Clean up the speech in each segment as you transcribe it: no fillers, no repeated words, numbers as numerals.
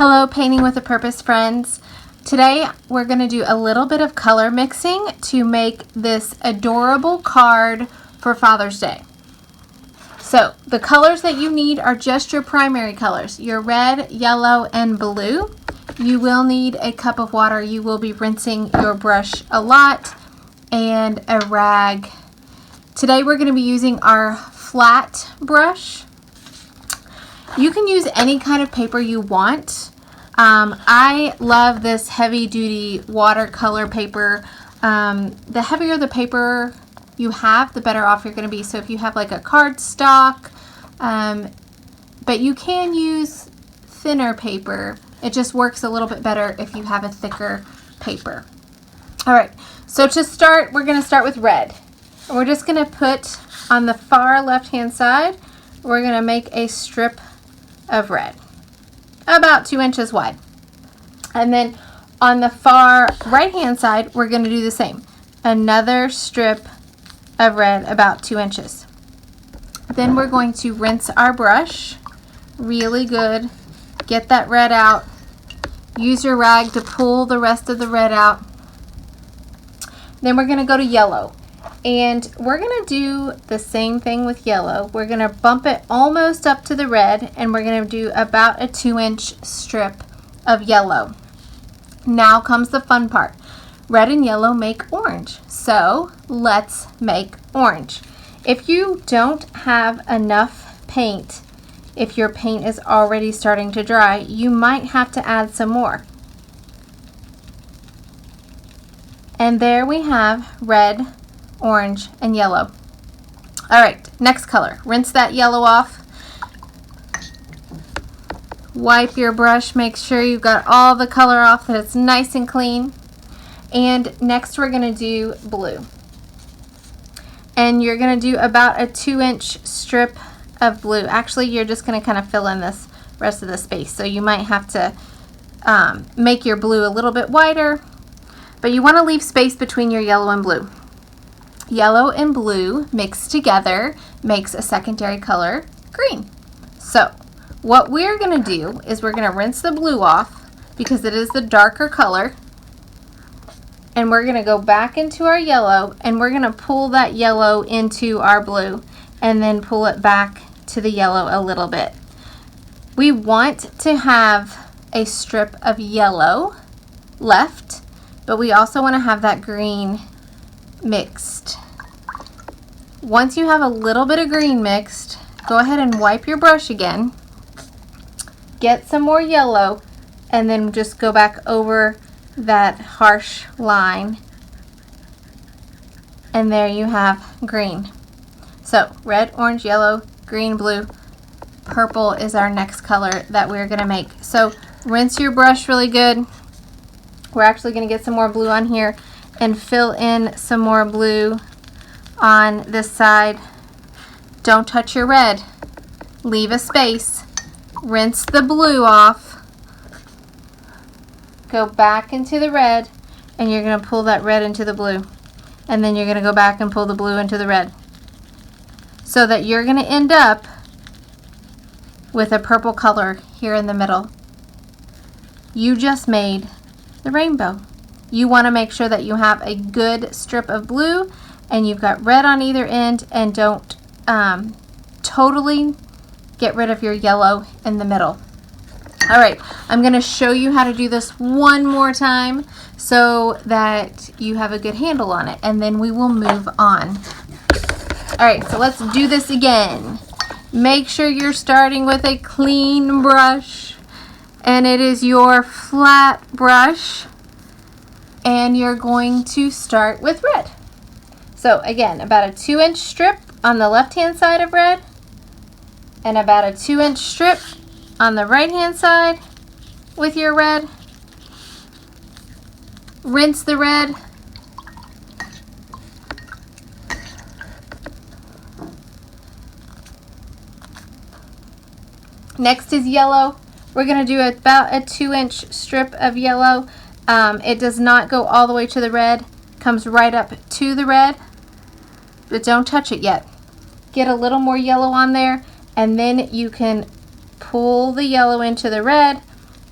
Hello, Painting with a Purpose friends. Today we're going to do a little bit of color mixing to make this adorable card for Father's Day. So the colors that you need are just your primary colors, your red, yellow, and blue. You will need a cup of water. You will be rinsing your brush a lot and a rag. Today we're going to be using our flat brush. You can use any kind of paper you want. I love this heavy duty watercolor paper. The heavier the paper you have, the better off you're going to be. So if you have like a cardstock, but you can use thinner paper. It just works a little bit better if you have a thicker paper. All right, so to start, we're going to start with red. And we're just going to put on the far left-hand side, we're going to make a strip of red, about 2 inches wide. And then on the far right-hand side, we're going to do the same. Another strip of red about 2 inches. Then we're going to rinse our brush really good. Get that red out. Use your rag to pull the rest of the red out. Then we're going to go to yellow. And we're going to do the same thing with yellow. We're going to bump it almost up to the red, and we're going to do about a 2-inch strip of yellow. Now comes the fun part. Red and yellow make orange. So let's make orange. If you don't have enough paint, if your paint is already starting to dry, you might have to add some more. And there we have red, orange, and yellow. All right, next color. Rinse that yellow off. Wipe your brush. Make sure you've got all the color off, that it's nice and clean. And next we're going to do blue. And you're going to do about a 2-inch strip of blue. Actually, you're just going to kind of fill in this rest of the space. So you might have to make your blue a little bit wider, but you want to leave space between your yellow and blue. Yellow and blue mixed together makes a secondary color, green. So what we're going to do is we're going to rinse the blue off because it is the darker color. And we're going to go back into our yellow, and we're going to pull that yellow into our blue and then pull it back to the yellow a little bit. We want to have a strip of yellow left, but we also want to have that green mixed. Once you have a little bit of green mixed, go ahead and wipe your brush again. Get some more yellow, and then just go back over that harsh line. And there you have green. So red, orange, yellow, green, blue, purple is our next color that we're going to make. So rinse your brush really good. We're actually going to get some more blue on here and fill in some more blue on this side. Don't touch your red. Leave a space. Rinse the blue off. Go back into the red, and you're going to pull that red into the blue. And then you're going to go back and pull the blue into the red. So that you're going to end up with a purple color here in the middle. You just made the rainbow. You want to make sure that you have a good strip of blue and you've got red on either end, and don't totally get rid of your yellow in the middle. All right, I'm going to show you how to do this one more time so that you have a good handle on it, and then we will move on. All right, so let's do this again. Make sure you're starting with a clean brush, and it is your flat brush, and you're going to start with red. So again, about a 2-inch strip on the left-hand side of red, and about a 2-inch strip on the right-hand side with your red. Rinse the red. Next is yellow. We're going to do about a 2-inch strip of yellow. It does not go all the way to the red. Comes right up to the red, but don't touch it yet. Get a little more yellow on there, and then you can pull the yellow into the red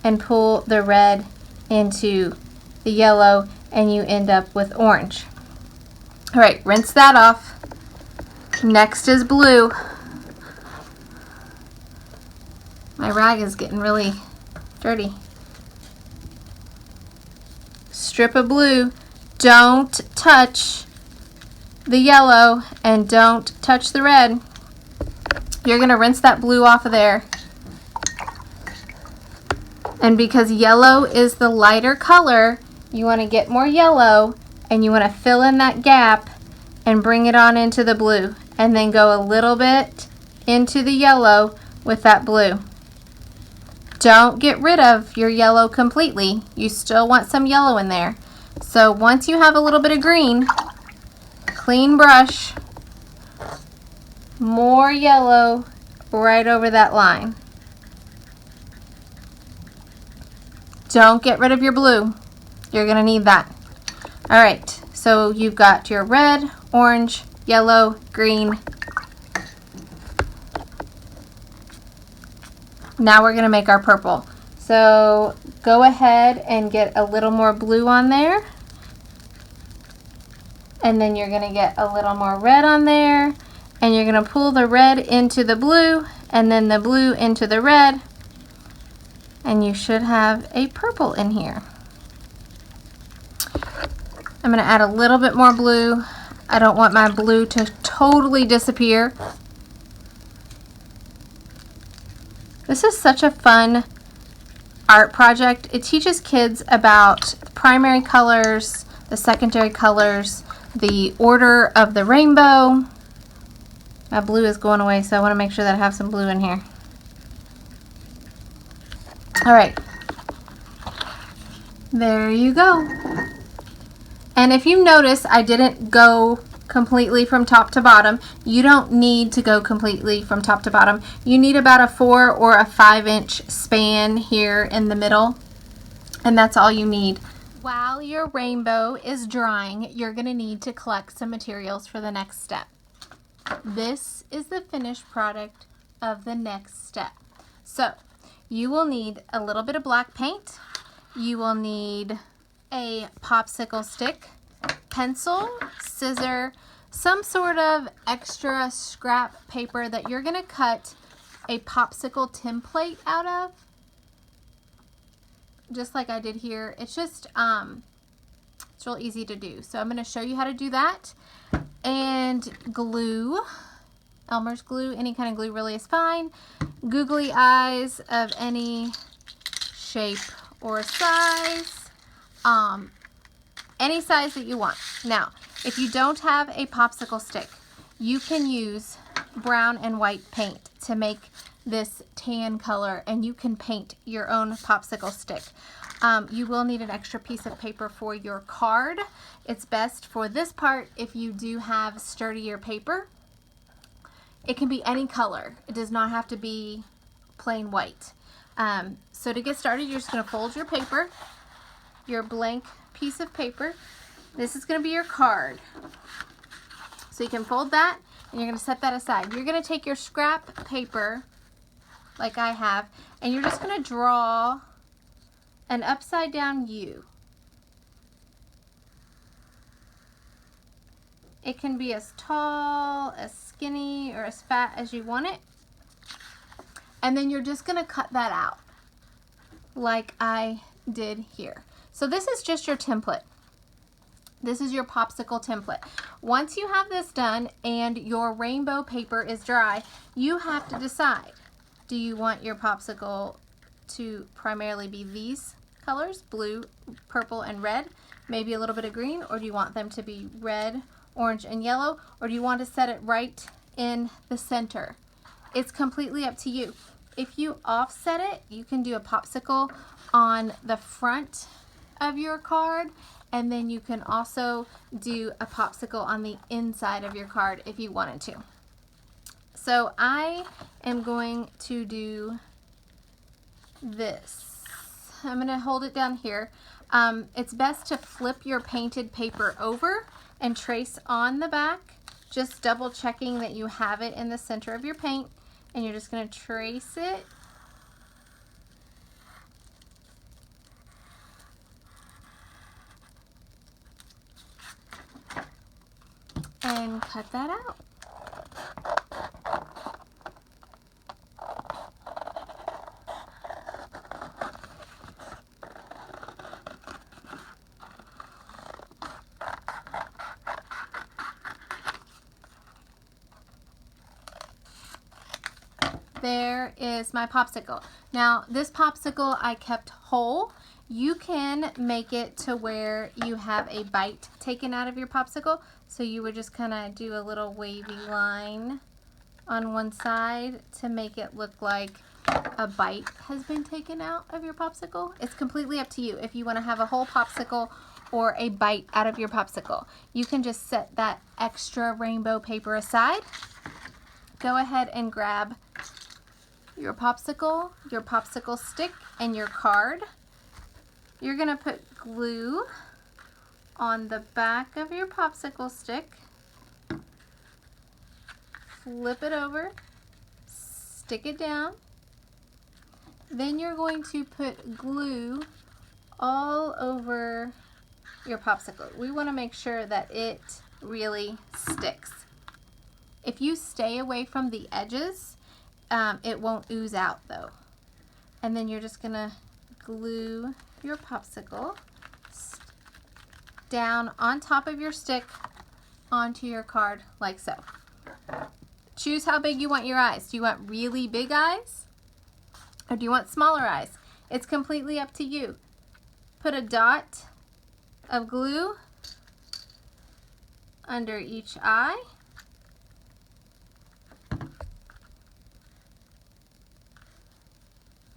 and pull the red into the yellow, and you end up with orange. All right, rinse that off. Next is blue. My rag is getting really dirty. Strip of blue. Don't touch the yellow and don't touch the red. You're going to rinse that blue off of there. And because yellow is the lighter color, you want to get more yellow and you want to fill in that gap and bring it on into the blue, and then go a little bit into the yellow with that blue. Don't get rid of your yellow completely. You still want some yellow in there. So once you have a little bit of green, clean brush, more yellow right over that line. Don't get rid of your blue. You're going to need that. All right, so you've got your red, orange, yellow, green. Now we're going to make our purple. So go ahead and get a little more blue on there. And then you're going to get a little more red on there. And you're going to pull the red into the blue and then the blue into the red. And you should have a purple in here. I'm going to add a little bit more blue. I don't want my blue to totally disappear. This is such a fun art project. It teaches kids about the primary colors, the secondary colors, the order of the rainbow. My blue is going away, so I want to make sure that I have some blue in here. All right. There you go. And if you notice, I didn't go completely from top to bottom. You don't need to go completely from top to bottom. You need about a 4 or a 5-inch span here in the middle, and that's all you need. While your rainbow is drying, you're going to need to collect some materials for the next step. This is the finished product of the next step. So you will need a little bit of black paint. You will need a popsicle stick, pencil, scissor, some sort of extra scrap paper that you're going to cut a popsicle template out of, just like I did here. It's just it's real easy to do. So I'm going to show you how to do that. And glue, Elmer's glue, any kind of glue really is fine. Googly eyes of any shape or size. Any size that you want. Now, if you don't have a popsicle stick, you can use brown and white paint to make this tan color, and you can paint your own popsicle stick. You will need an extra piece of paper for your card. It's best for this part if you do have sturdier paper. It can be any color. It does not have to be plain white. So to get started, you're just going to fold your paper, your blank piece of paper. This is going to be your card. So you can fold that, and you're going to set that aside. You're going to take your scrap paper, like I have, and you're just going to draw an upside down U. It can be as tall, as skinny, or as fat as you want it. And then you're just going to cut that out like I did here. So this is just your template. This is your popsicle template. Once you have this done and your rainbow paper is dry, you have to decide, do you want your popsicle to primarily be these colors, blue, purple, and red, maybe a little bit of green, or do you want them to be red, orange, and yellow, or do you want to set it right in the center? It's completely up to you. If you offset it, you can do a popsicle on the front of your card, and then you can also do a popsicle on the inside of your card if you wanted to. So I am going to do this. I'm going to hold it down here. It's best to flip your painted paper over and trace on the back, just double checking that you have it in the center of your paint, and you're just going to trace it and cut that out. There is my popsicle. Now this popsicle I kept whole. You can make it to where you have a bite taken out of your popsicle. So you would just kind of do a little wavy line on one side to make it look like a bite has been taken out of your popsicle. It's completely up to you if you want to have a whole popsicle or a bite out of your popsicle. You can just set that extra rainbow paper aside. Go ahead and grab your popsicle stick, and your card. You're going to put glue on the back of your popsicle stick, flip it over, stick it down. Then you're going to put glue all over your popsicle. We want to make sure that it really sticks. If you stay away from the edges, it won't ooze out though. And then you're just gonna glue your popsicle down on top of your stick onto your card like so. Choose how big you want your eyes. Do you want really big eyes or do you want smaller eyes? It's completely up to you. Put a dot of glue under each eye.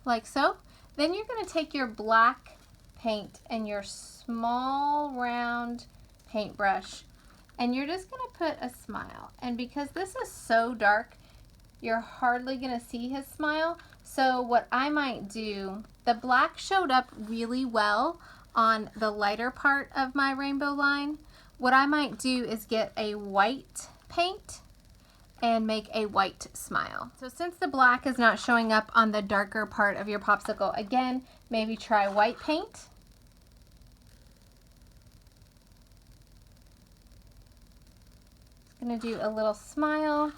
Like so. Then you're going to take your black paint and your small round paintbrush and you're just going to put a smile. And because this is so dark, you're hardly going to see his smile. So what I might do, the black showed up really well on the lighter part of my rainbow line. What I might do is get a white paint and make a white smile. So since the black is not showing up on the darker part of your popsicle, again, maybe try white paint. Just gonna do a little smile.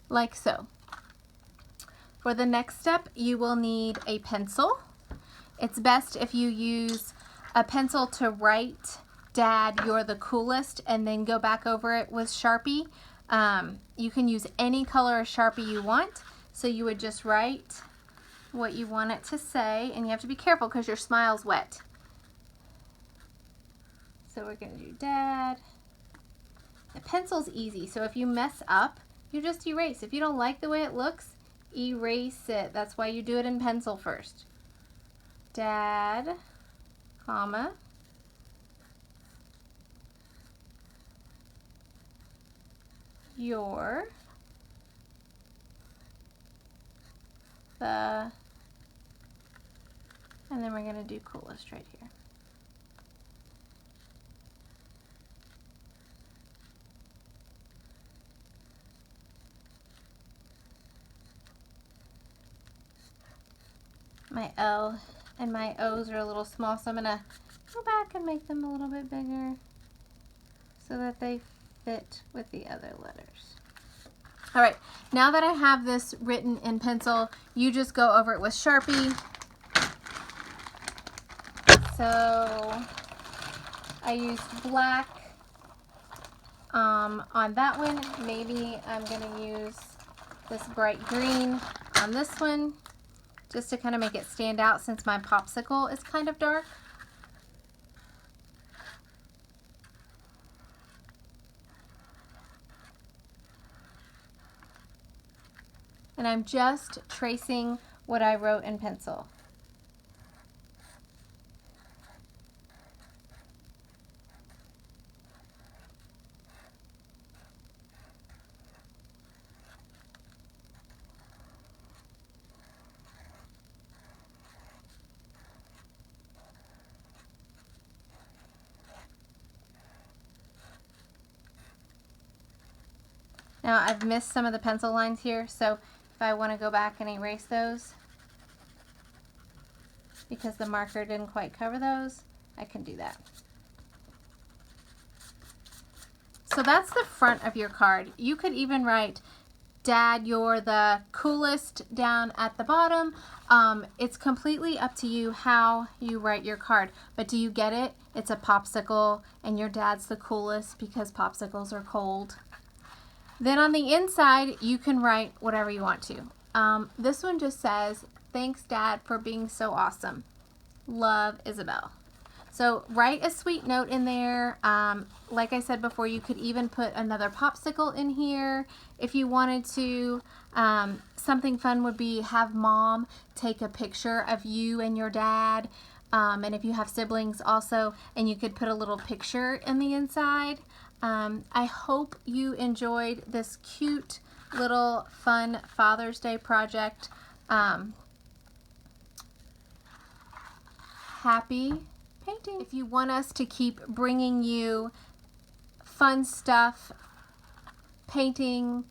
Like so. For the next step, you will need a pencil. It's best if you use a pencil to write "Dad, you're the coolest," and then go back over it with Sharpie. You can use any color of Sharpie you want. So you would just write what you want it to say, and you have to be careful because your smile's wet. So we're gonna do Dad. The pencil's easy, so if you mess up, you just erase. If you don't like the way it looks, erase it. That's why you do it in pencil first. Dad, comma, you're the, and then we're going to do coolest right here. My L and my O's are a little small, so I'm going to go back and make them a little bit bigger so that they fit with the other letters. All right, now that I have this written in pencil, you just go over it with Sharpie. So I used black on that one. Maybe I'm gonna use this bright green on this one just to kind of make it stand out since my popsicle is kind of dark. And I'm just tracing what I wrote in pencil. Now I've missed some of the pencil lines here, so if I want to go back and erase those because the marker didn't quite cover those, I can do that. So that's the front of your card. You could even write, Dad, you're the coolest down at the bottom. It's completely up to you how you write your card. But do you get it? It's a popsicle and your dad's the coolest because popsicles are cold. Then on the inside, you can write whatever you want to. This one just says, thanks, Dad, for being so awesome. Love, Isabel. So write a sweet note in there. Like I said before, you could even put another popsicle in here if you wanted to. Something fun would be have Mom take a picture of you and your dad. And if you have siblings also, and you could put a little picture in the inside. I hope you enjoyed this cute little fun Father's Day project. Happy painting. If you want us to keep bringing you fun stuff, painting,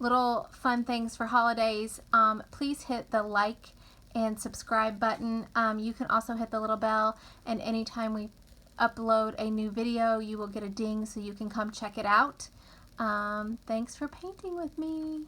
little fun things for holidays, please hit the like and subscribe button. You can also hit the little bell, and anytime we upload a new video, you will get a ding so you can come check it out. Thanks for painting with me.